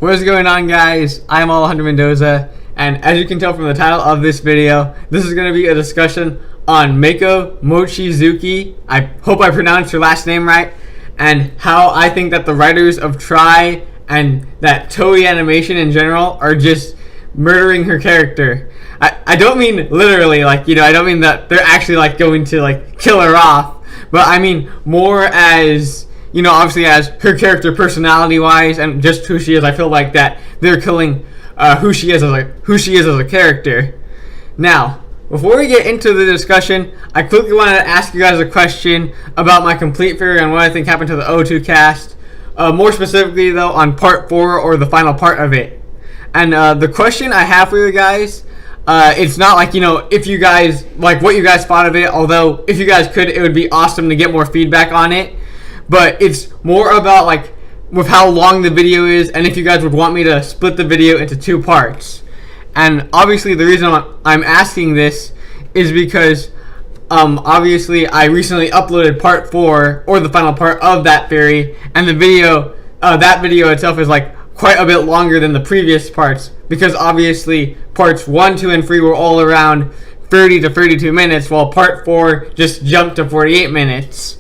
What is going on, guys? I'm Alejandro Mendoza, and as you can tell from the title of this video, this is going to be a discussion on Meiko Mochizuki. I hope I pronounced her last name right, and how I think that the writers of Toei and that Toei animation in general are just murdering her character. I don't mean literally, I don't mean that they're actually going to kill her off, but I mean more as, obviously as her character personality wise and just who she is. I feel like that they're killing who she is as a character. Now, before we get into the discussion, I quickly wanted to ask you guys a question about my complete theory on what I think happened to the O2 cast. More specifically, though, on part 4 or the final part of it. And the question I have for you guys, it's not if you guys what you guys thought of it, although if you guys could, it would be awesome to get more feedback on it. But it's more about with how long the video is, and if you guys would want me to split the video into 2 parts. And obviously the reason I'm asking this is because obviously I recently uploaded part 4 or the final part of that theory, and the video that video itself is quite a bit longer than the previous parts, because obviously parts 1, 2, and 3 were all around 30 to 32 minutes, while part 4 just jumped to 48 minutes.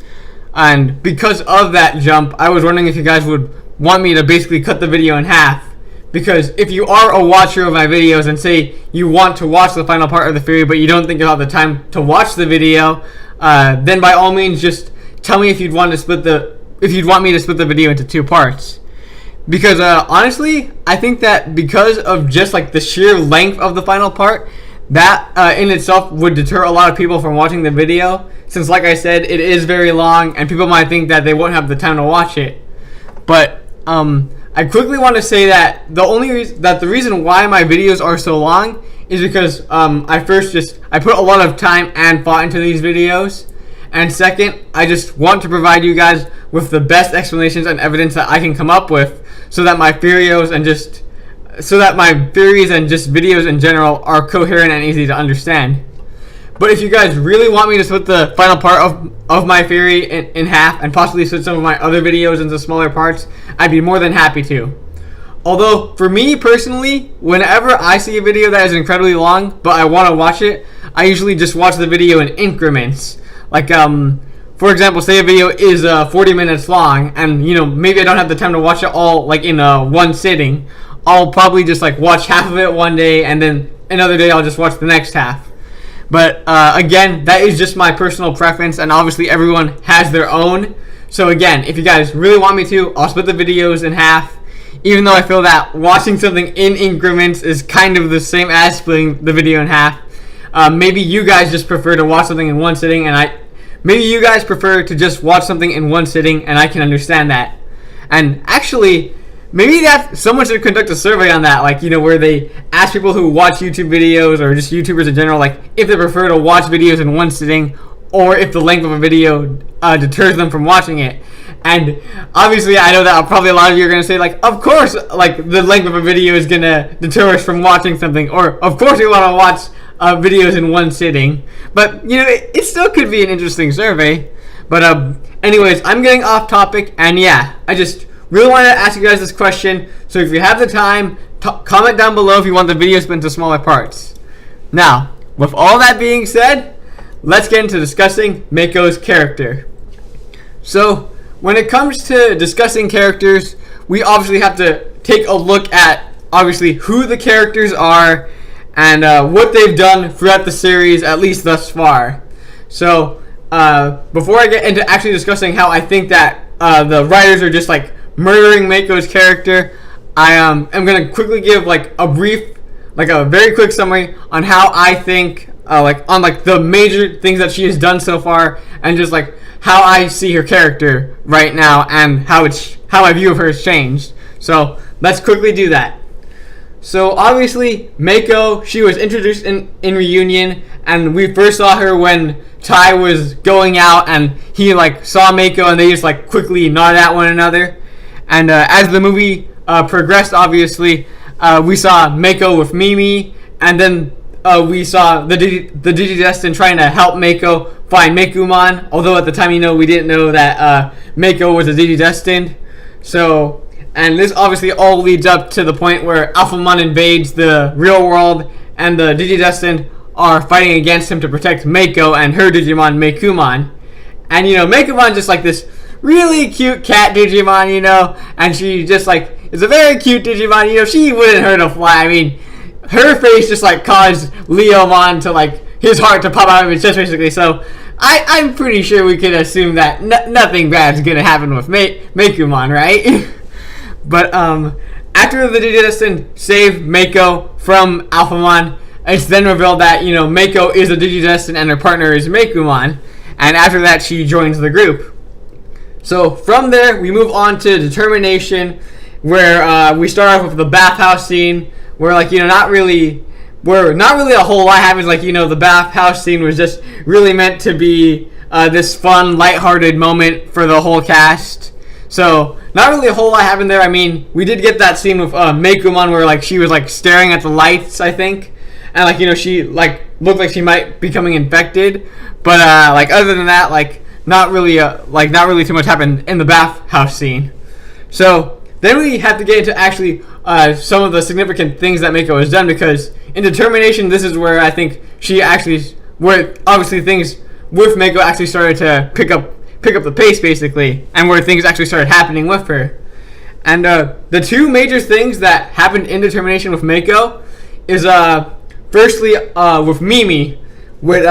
And because of that jump, I was wondering if you guys would want me to basically cut the video in half. Because if you are a watcher of my videos and say you want to watch the final part of the theory but you don't think you'll have the time to watch the video, then by all means just tell me if you'd want me to split the video into 2 parts. Because honestly, I think that because of just the sheer length of the final part, that in itself would deter a lot of people from watching the video, since like I said, it is very long and people might think that they won't have the time to watch it. But I quickly want to say that the reason why my videos are so long is because I put a lot of time and thought into these videos, and second, I just want to provide you guys with the best explanations and evidence that I can come up with, so that my theories and just videos in general are coherent and easy to understand. But if you guys really want me to split the final part of my theory in half and possibly split some of my other videos into smaller parts, I'd be more than happy to. Although, for me personally, whenever I see a video that is incredibly long, but I want to watch it, I usually just watch the video in increments. For example, say a video is 40 minutes long, and maybe I don't have the time to watch it all in one sitting. I'll probably just watch half of it one day, and then another day I'll just watch the next half. But again, that is just my personal preference, and obviously everyone has their own. So again, if you guys really want me to, I'll split the videos in half, even though I feel that watching something in increments is kind of the same as splitting the video in half. Maybe you guys just prefer to watch something in one sitting, and maybe you guys prefer to just watch something in one sitting, and I can understand that. And actually, maybe that someone should conduct a survey on that, where they ask people who watch YouTube videos or just YouTubers in general, if they prefer to watch videos in one sitting, or if the length of a video deters them from watching it. And obviously, I know that probably a lot of you are going to say, of course, the length of a video is going to deter us from watching something, or of course we want to watch videos in one sitting. But it still could be an interesting survey. But anyways, I'm getting off topic, and yeah, I just really wanted to ask you guys this question. So if you have the time, comment down below if you want the video split into smaller parts. Now, with all that being said, let's get into discussing Meiko's character. So when it comes to discussing characters, we obviously have to take a look at obviously who the characters are and what they've done throughout the series, at least thus far. So before I get into actually discussing how I think that the writers are just murdering Meiko's character, I am going to quickly give a very quick summary on how I think on the major things that she has done so far, and just how I see her character right now and how my view of her has changed. So let's quickly do that. So obviously Meiko, she was introduced in Reunion, and we first saw her when Tai was going out and he saw Meiko and they just quickly nodded at one another. And as the movie progressed, obviously we saw Meiko with Mimi, and then we saw the Digidestined trying to help Meiko find Meikumon, although at the time we didn't know that Meiko was a Digidestined. So And this obviously all leads up to the point where Alphamon invades the real world, and the Digidestined are fighting against him to protect Meiko and her Digimon, Meikumon. And, Meikumon just like this really cute cat Digimon, and she just like is a very cute Digimon, she wouldn't hurt a fly. I mean, her face just like caused Leomon to like, his heart to pop out of his chest basically, so I'm pretty sure we could assume that nothing bad's gonna happen with Meikumon, right? But after the Digidestined save Meiko from Alphamon, it's then revealed that, Meiko is a Digidestined and her partner is Meikumon. And after that, she joins the group. So from there, we move on to Determination, where we start off with the bathhouse scene, where not really a whole lot happens. The bathhouse scene was just really meant to be this fun, lighthearted moment for the whole cast. So not really a whole lot happened there. I mean, we did get that scene with Meikumon where she was staring at the lights, I think, and she looked like she might be becoming infected. But other than that, not really too much happened in the bathhouse scene. So then we have to get into actually some of the significant things that Meiko has done, because in Determination, this is where I think where obviously things with Meiko actually started to pick up the pace basically, and where things actually started happening with her. And the two major things that happened in Determination with Meiko is firstly with Mimi, with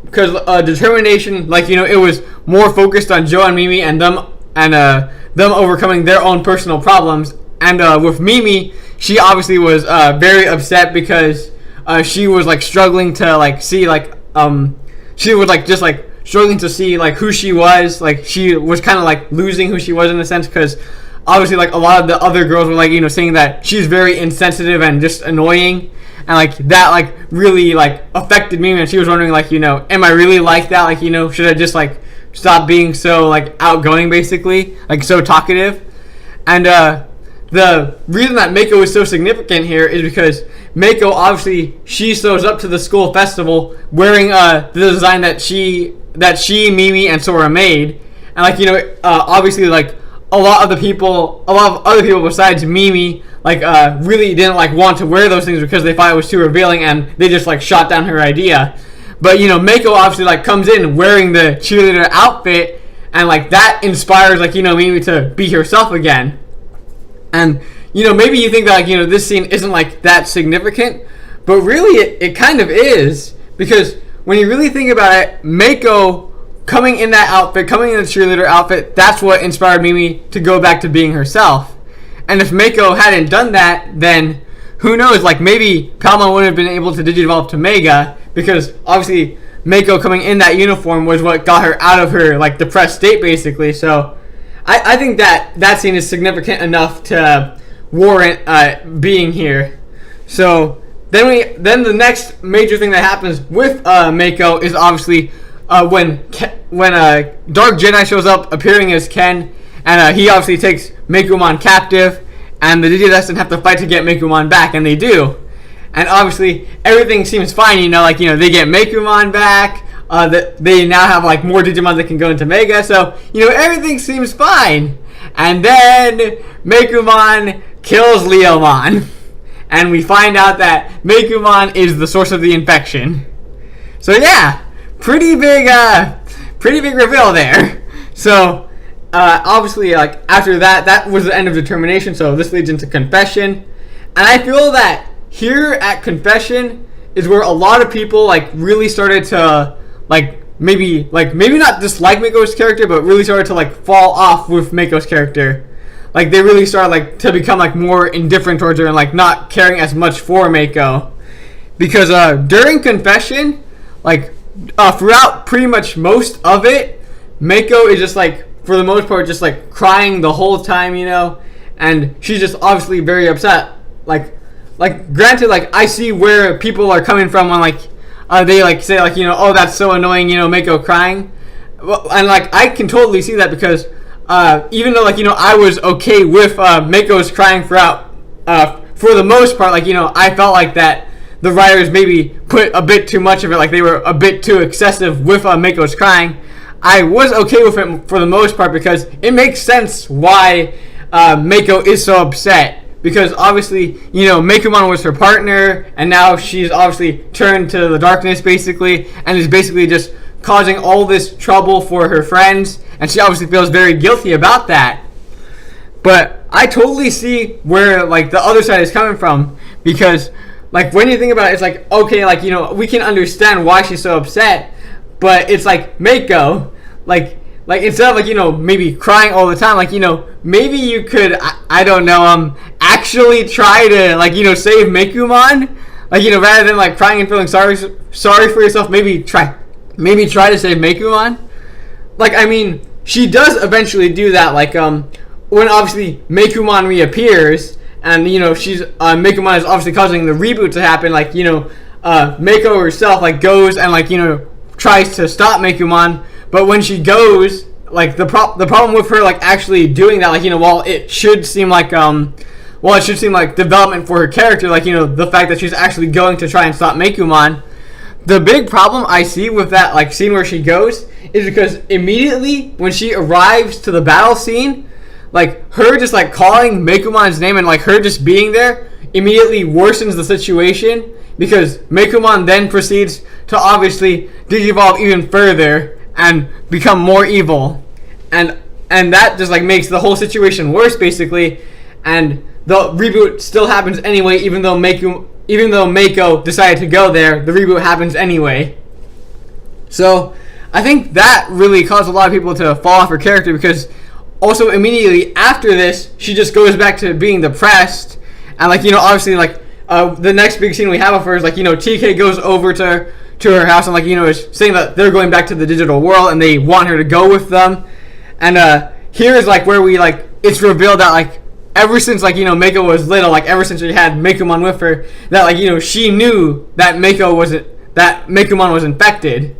because Determination, it was more focused on Joe and Mimi and them overcoming their own personal problems. And with Mimi, she obviously was very upset because she was struggling to see she was just struggling to see who she was. She was kind of losing who she was in a sense, because obviously a lot of the other girls were saying that she's very insensitive and just annoying. And that really affected me, and she was wondering am I really like that? Should I just stop being so outgoing basically, so talkative? And the reason that Meiko is so significant here is because Meiko obviously she shows up to the school festival wearing the design that she, Mimi, and Sora made, and obviously a lot of other people besides Mimi really didn't want to wear those things because they thought it was too revealing, and they just shot down her idea. But Meiko obviously comes in wearing the cheerleader outfit, and that inspires Mimi to be herself again. And maybe you think that this scene isn't that significant, but really it kind of is, because when you really think about it, Meiko coming in that outfit, coming in the cheerleader outfit, that's what inspired Mimi to go back to being herself. And if Meiko hadn't done that, then who knows, maybe Palma wouldn't have been able to digivolve to Mega, because obviously Meiko coming in that uniform was what got her out of her depressed state basically. So I think that scene is significant enough to warrant being here. So then the next major thing that happens with Meiko is obviously when Dark Jedi shows up appearing as Ken, and he obviously takes Meikumon captive, and the Digidestined have to fight to get Meikumon back, and they do. And obviously everything seems fine, they get Meikumon back, they now have more Digimon that can go into Mega, so everything seems fine. And then Meikumon kills Leomon, and we find out that Meikumon is the source of the infection. So yeah, pretty big reveal there. So obviously after that was the end of Determination, so this leads into Confession. And I feel that here at Confession is where a lot of people really started to maybe not dislike Meiko's character, but really started to fall off with Meiko's character. They really started to become more indifferent towards her and not caring as much for Meiko, because during Confession, throughout pretty much most of it, Meiko is just for the most part just crying the whole time, and she's just obviously very upset. Granted, I see where people are coming from when they say oh, that's so annoying, Meiko crying. Well, and I can totally see that, because even though I was okay with Meiko's crying throughout, for the most part, I felt that the writers maybe put a bit too much of it, they were a bit too excessive with Meiko's crying. I was okay with it for the most part, because it makes sense why Meiko is so upset. Because obviously, Mekumon was her partner, and now she's obviously turned to the darkness, basically, and is basically just causing all this trouble for her friends, and she obviously feels very guilty about that. But I totally see where, like, the other side is coming from, because, like, when you think about it, it's like, okay, like, we can understand why she's so upset, but it's like, Meiko, like instead of, like, maybe crying all the time, like, maybe you could, I don't know, actually try to, like, save Mekumon, like, rather than, like, crying and feeling sorry for yourself, maybe try to save Mekumon. Like, I mean, she does eventually do that, like, when obviously Mekumon reappears, and, she's, Mekumon is obviously causing the reboot to happen, like, Meiko herself, like, goes and, like, tries to stop Mekumon. But when she goes, like, the problem with her, like, actually doing that, like, while it should seem like development for her character, like, the fact that she's actually going to try and stop Mekumon, the big problem I see with that, like, scene where she goes is because immediately when she arrives to the battle scene, like, her just, like, calling Mekumon's name and, like, her just being there immediately worsens the situation, because Mekumon then proceeds to obviously digivolve even further and become more evil, and that just, like, makes the whole situation worse, basically. And the reboot still happens anyway, even though Meiko decided to go there, the reboot happens anyway. So I think that really caused a lot of people to fall off her character, because also immediately after this, she just goes back to being depressed, and, like, obviously, like, the next big scene we have of her is, like, TK goes over to her house and, like, is saying that they're going back to the digital world and they want her to go with them. And here is, like, where we, like, it's revealed that, like, ever since, like, Meiko was little, like, ever since she had Mekumon with her, that, like, she knew that Mekumon was infected.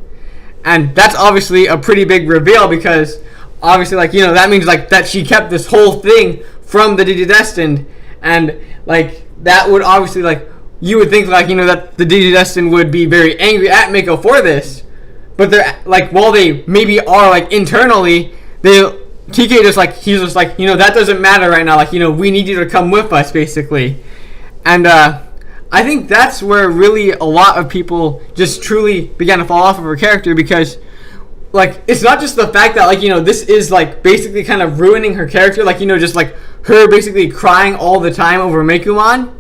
And that's obviously a pretty big reveal, because obviously, like, that means, like, that she kept this whole thing from the Digidestined, and, like, that would obviously, like, you would think, like, that the Digidestined would be very angry at Meiko for this, but they're, like, while they maybe are, like, internally, TK just, like, he's just like, that doesn't matter right now, like, we need you to come with us, basically. And I think that's where really a lot of people just truly began to fall off of her character, because, like, it's not just the fact that, like, this is, like, basically kind of ruining her character, like, just, like, her basically crying all the time over Mekumon,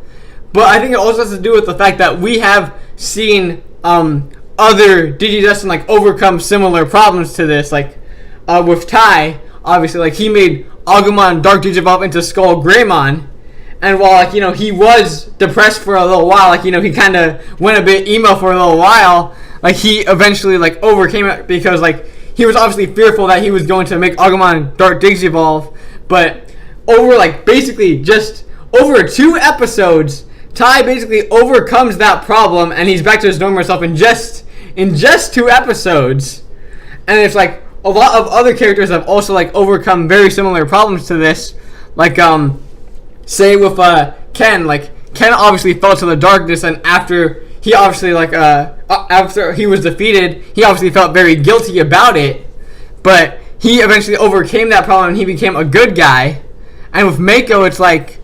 but I think it also has to do with the fact that we have seen other Digidestined, like, overcome similar problems to this, like, with Tai, obviously, like, he made Agumon Dark Digivolve into Skull Greymon, and while, like, he was depressed for a little while, like, he kind of went a bit emo for a little while, like, he eventually, like, overcame it, because, like, he was obviously fearful that he was going to make Agumon Dark Digivolve, but over, like, basically just over 2 episodes, Tai basically overcomes that problem, and he's back to his normal self in just 2 episodes. And it's like a lot of other characters have also, like, overcome very similar problems to this. Like, say with Ken, like, Ken obviously fell to the darkness, and after he obviously, like, after he was defeated, he obviously felt very guilty about it, but he eventually overcame that problem and he became a good guy. And with Meiko, it's like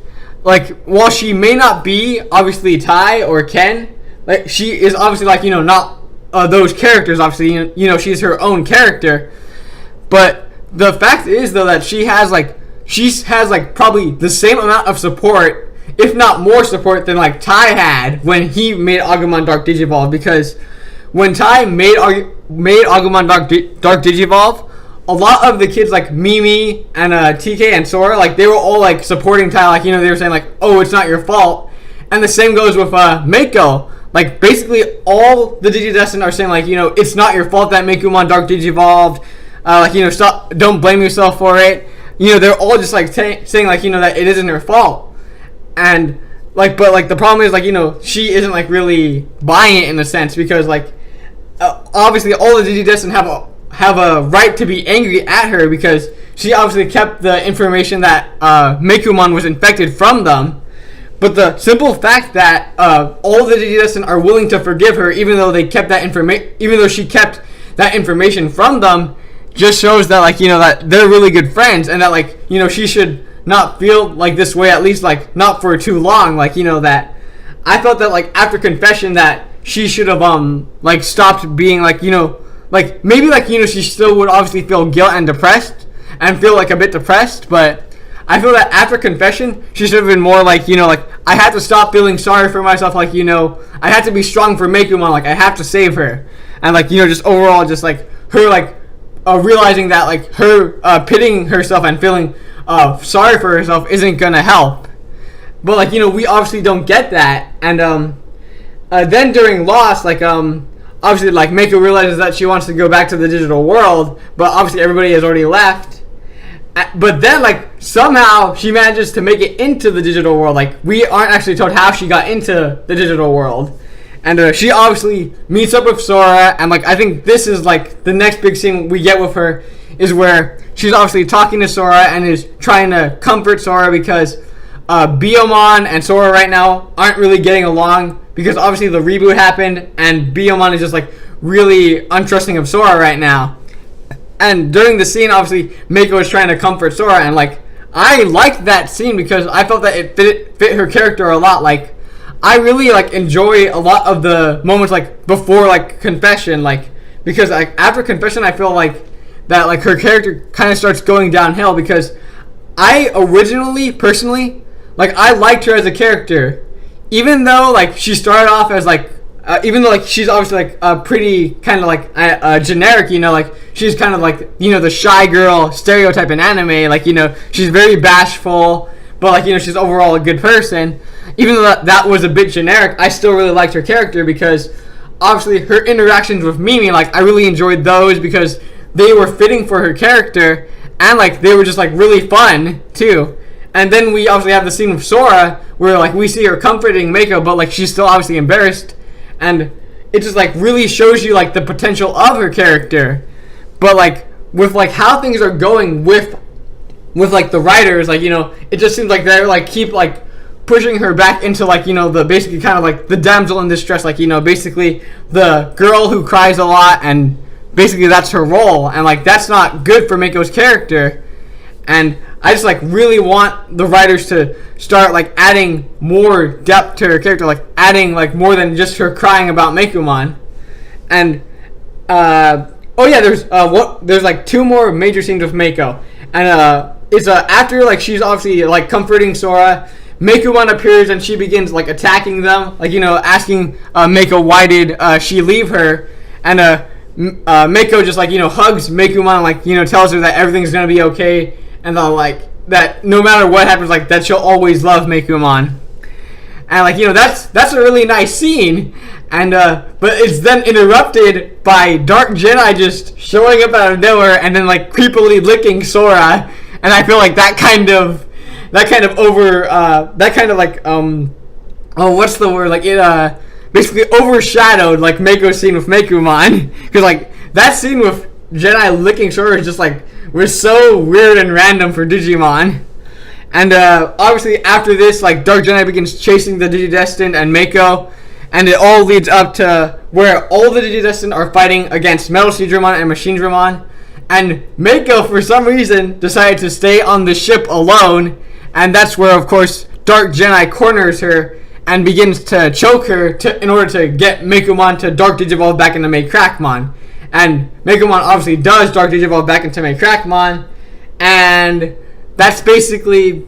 while she may not be obviously Tai or Ken, like, she is obviously, like, not those characters, obviously, she's her own character, but the fact is, though, that she has probably the same amount of support, if not more support, than, like, Tai had when he made Agumon Dark Digivolve, because when Tai made Agumon Dark Digivolve, a lot of the kids, like Mimi and TK and Sora, like, they were all, like, supporting Tai, like, they were saying, like, oh, it's not your fault. And the same goes with Meiko. Like, basically all the Digidestined are saying, like, it's not your fault that Mekumon Dark Digivolved, like, stop, don't blame yourself for it. They're all just, like, saying, like, that it isn't her fault. And, like, but, like, the problem is, like, she isn't, like, really buying it in a sense, because, like, obviously all the Digidestined have a right to be angry at her, because she obviously kept the information that Mekumon was infected from them. But the simple fact that all the Digidestined are willing to forgive her, even though they kept that even though she kept that information from them, just shows that, like, that they're really good friends, and that, like, she should not feel like this way, at least like not for too long. Like, that I felt that like after confession that she should have like stopped being like, like maybe like, she still would obviously feel guilt and depressed and feel like a bit depressed, but I feel that after confession she should have been more like, like I had to stop feeling sorry for myself, like, I had to be strong for Meikuman, like I have to save her, and like, just overall just like her like realizing that like her pitying herself and feeling sorry for herself isn't gonna help. But like, we obviously don't get that, and then during Lost, like obviously like Meiko realizes that she wants to go back to the digital world, but obviously everybody has already left. But then like somehow she manages to make it into the digital world. Like we aren't actually told how she got into the digital world, and she obviously meets up with Sora, and like I think this is like the next big scene we get with her is where she's obviously talking to Sora and is trying to comfort Sora because Biyomon and Sora right now aren't really getting along because obviously the reboot happened and Biyomon is just like really untrusting of Sora right now. And during the scene, obviously, Meiko is trying to comfort Sora, and like I liked that scene because I felt that it fit her character a lot. Like I really like enjoy a lot of the moments like before like confession, like because like after confession, I feel like that like her character kind of starts going downhill because I originally personally like I liked her as a character, even though like she started off as like. Even though like she's obviously like pretty kind of like generic, like she's kind of like the shy girl stereotype in anime, like she's very bashful, but like she's overall a good person. Even though that was a bit generic, I still really liked her character because obviously her interactions with Mimi, like I really enjoyed those because they were fitting for her character and like they were just like really fun too. And then we obviously have the scene with Sora where like we see her comforting Meiko, but like she's still obviously embarrassed. And it just like really shows you like the potential of her character, but like with like how things are going with like the writers, like it just seems like they're like keep like pushing her back into like the basically kind of like the damsel in distress, like basically the girl who cries a lot, and basically that's her role, and like that's not good for Meiko's character. And I just like really want the writers to start like adding more depth to her character, like adding like more than just her crying about Meikuman. And there's like two more major scenes with Meiko, and it's after like she's obviously like comforting Sora, Meikuman appears and she begins like attacking them, like asking Meiko why did she leave her, and Meiko just like hugs Meikuman, like tells her that everything's gonna be okay. And like that, no matter what happens, like that she'll always love Meikuman, and like that's a really nice scene, and but it's then interrupted by Dark Jedi just showing up out of nowhere and then like creepily licking Sora, and I feel like that kind of what's the word, like it basically overshadowed like Meiko's scene with Meikuman, because like that scene with Jedi licking Sora is just like was so weird and random for Digimon. And obviously after this, like Dark Jedi begins chasing the Digidestined and Meiko, and it all leads up to where all the Digidestined are fighting against Metal Seedramon and Machine Dramon, and Meiko for some reason decided to stay on the ship alone, and that's where of course Dark Jedi corners her and begins to choke her in order to get Meikuman to Dark Digivolve back into Meicrackmon. And Meikuman obviously does Dark Digivolve back into Meicrackmon, and that's basically,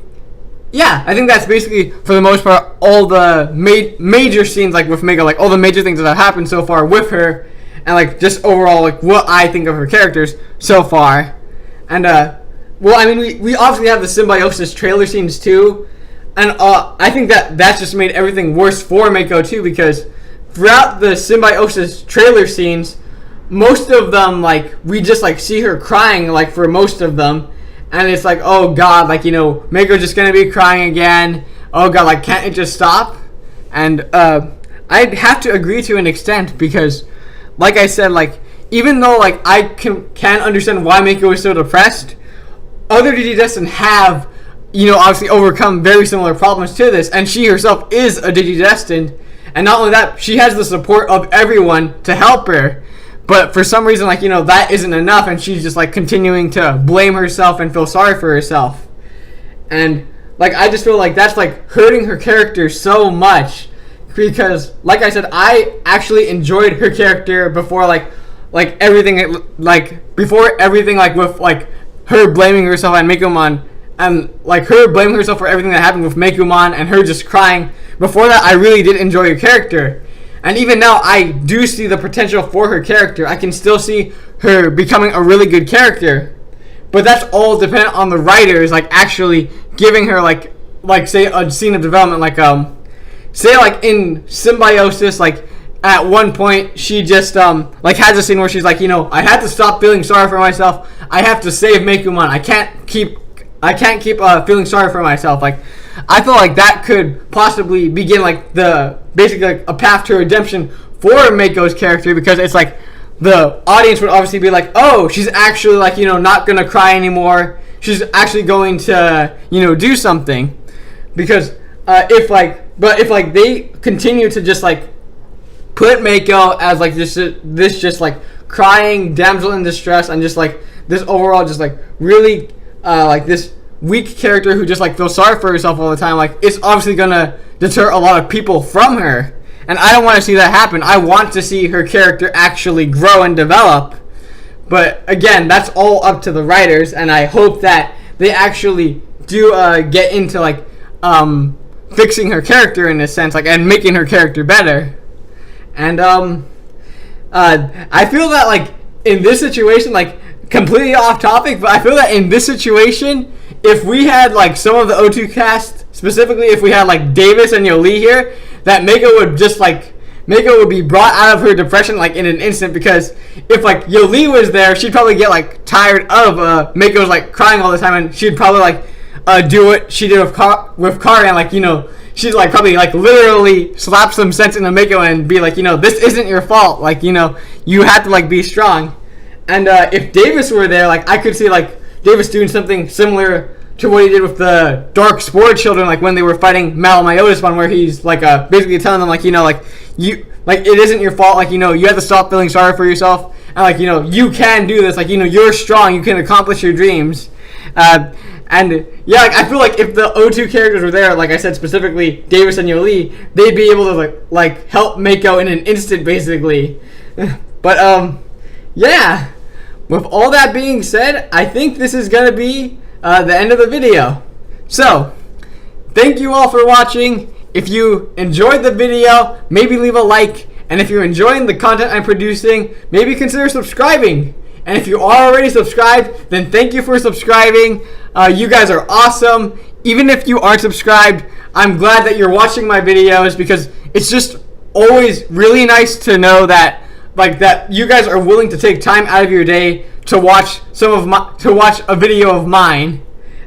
I think that's basically for the most part all the major scenes like with Meiko, like all the major things that have happened so far with her, and like just overall like what I think of her characters so far. And well, I mean we obviously have the Symbiosis trailer scenes too, and I think that's just made everything worse for Meiko too, because throughout the Symbiosis trailer scenes, most of them, like, we just, like, see her crying, like, for most of them. And it's like, oh, God, like, Meiko's just going to be crying again. Oh, God, like, can't it just stop? And I'd have to agree to an extent because, like I said, like, even though, like, I can understand why Meiko is so depressed, other Digidestined have, obviously overcome very similar problems to this. And she herself is a Digidestined. And not only that, she has the support of everyone to help her. But for some reason, like, that isn't enough, and she's just, like, continuing to blame herself and feel sorry for herself. And like I just feel like that's like hurting her character so much, because like I said, I actually enjoyed her character before like everything like before everything, like with like her blaming herself on Meikoman, and like her blaming herself for everything that happened with Meikoman and her just crying. Before that, I really did enjoy her character. And even now, I do see the potential for her character. I can still see her becoming a really good character. But that's all dependent on the writers, like actually giving her like say a scene of development, like say like in Symbiosis, like at one point she just like has a scene where she's like, you know, I had to stop feeling sorry for myself. I have to save Meikoman. I can't keep feeling sorry for myself. Like I feel like that could possibly begin like the basically like a path to redemption for Meiko's character, because it's like the audience would obviously be like, oh, she's actually like, you know, not gonna cry anymore. She's actually going to, you know, do something. Because if like they continue to just like put Meiko as like this just like crying damsel in distress, and just like this overall just like really like this weak character who just like feels sorry for herself all the time, like it's obviously gonna deter a lot of people from her. And I don't want to see that happen. I want to see her character actually grow and develop. But again, that's all up to the writers, and I hope that they actually do get into like fixing her character in a sense, like, and making her character better. And I feel that like in this situation, like completely off topic, but I feel that in this situation, if we had like some of the O2 cast, specifically if we had like Davis and Yoli here, that Meiko would be brought out of her depression like in an instant. Because if like Yoli was there, she'd probably get like tired of Meiko's like crying all the time, and she'd probably like do what she did with Kari, and like, you know, she'd like probably like literally slap some sense into Meiko and be like, you know, this isn't your fault, like, you know, you have to like be strong. And if Davis were there, like I could see like Davis doing something similar to what he did with the Dark Spore children, like when they were fighting Malamyotis one, where he's like basically telling them like, you know, like you, like it isn't your fault, like, you know, you have to stop feeling sorry for yourself, and like, you know, you can do this, like, you know, you're strong, you can accomplish your dreams. And yeah, like I feel like if the O2 characters were there, like I said, specifically Davis and Yoli, they'd be able to like help Meiko in an instant, basically. But yeah, with all that being said, I think this is gonna be the end of the video. So thank you all for watching. If you enjoyed the video, maybe leave a like, and if you're enjoying the content I'm producing, maybe consider subscribing. And if you are already subscribed, then thank you for subscribing. You guys are awesome. Even if you aren't subscribed, I'm glad that you're watching my videos, because it's just always really nice to know that like that you guys are willing to take time out of your day to watch a video of mine.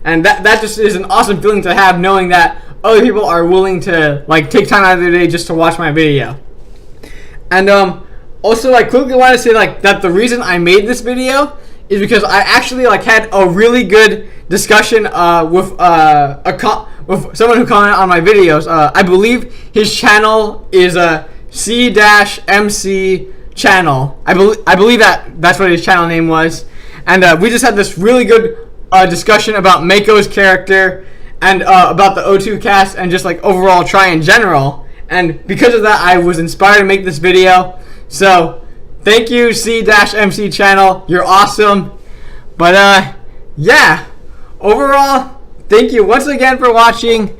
And that just is an awesome feeling to have, knowing that other people are willing to like take time out of their day just to watch my video. And also, I quickly want to say like that the reason I made this video is because I actually like had a really good discussion with someone who commented on my videos. I believe his channel is a C-MC channel. I believe that's what his channel name was. And we just had this really good discussion about Meiko's character, and about the O2 cast, and just like overall Try in general. And because of that, I was inspired to make this video. So thank you, C-MC channel. You're awesome. But yeah, overall, thank you once again for watching.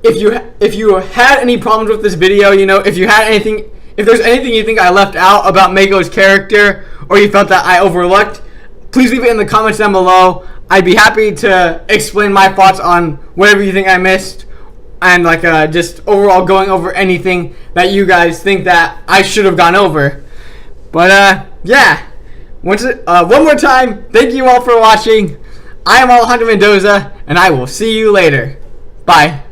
If you had any problems with this video, you know, if there's anything you think I left out about Meiko's character, or you felt that I overlooked, please leave it in the comments down below. I'd be happy to explain my thoughts on whatever you think I missed, and like just overall going over anything that you guys think that I should have gone over. But yeah, one more time, thank you all for watching. I am Alejandro Mendoza, and I will see you later. Bye.